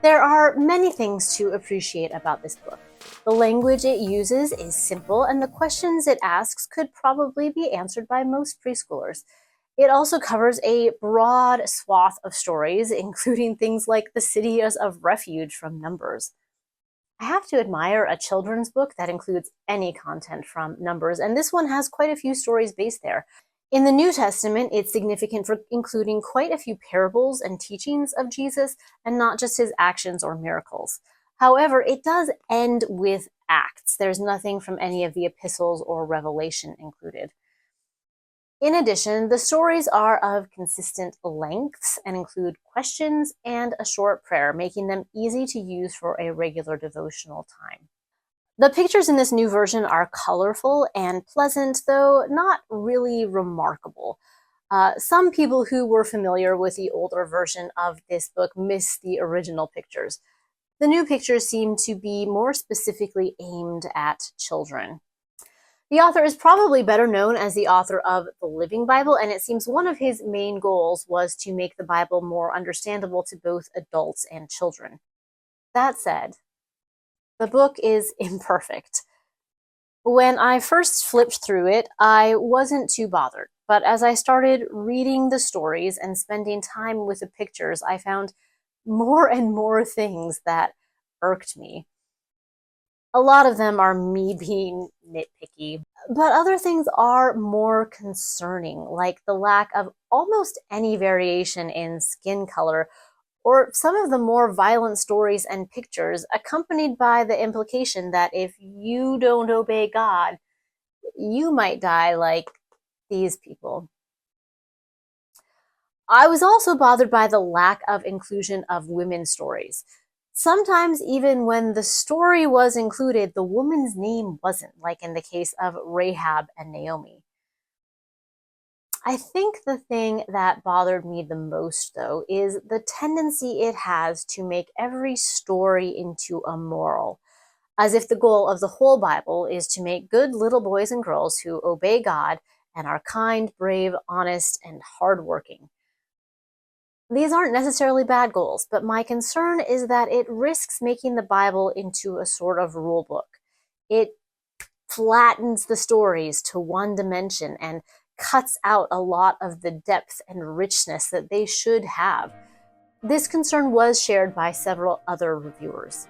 There are many things to appreciate about this book. The language it uses is simple, and the questions it asks could probably be answered by most preschoolers. It also covers a broad swath of stories, including things like the cities of refuge from Numbers. I have to admire a children's book that includes any content from Numbers, and this one has quite a few stories based there. In the New Testament, it's significant for including quite a few parables and teachings of Jesus, and not just his actions or miracles. However, it does end with Acts. There's nothing from any of the epistles or Revelation included. In addition, the stories are of consistent lengths and include questions and a short prayer, making them easy to use for a regular devotional time. The pictures in this new version are colorful and pleasant, though not really remarkable. Some people who were familiar with the older version of this book miss the original pictures. The new pictures seem to be more specifically aimed at children. The author is probably better known as the author of the Living Bible, and it seems one of his main goals was to make the Bible more understandable to both adults and children. That said, the book is imperfect. When I first flipped through it, I wasn't too bothered, but as I started reading the stories and spending time with the pictures, I found more and more things that irked me. A lot of them are me being nitpicky, but other things are more concerning, like the lack of almost any variation in skin color, or some of the more violent stories and pictures, accompanied by the implication that if you don't obey God, you might die like these people. I was also bothered by the lack of inclusion of women's stories. Sometimes, even when the story was included, the woman's name wasn't, like in the case of Rahab and Naomi. I think the thing that bothered me the most, though, is the tendency it has to make every story into a moral, as if the goal of the whole Bible is to make good little boys and girls who obey God and are kind, brave, honest, and hardworking. These aren't necessarily bad goals, but my concern is that it risks making the Bible into a sort of rule book. It flattens the stories to one dimension and cuts out a lot of the depth and richness that they should have. This concern was shared by several other reviewers.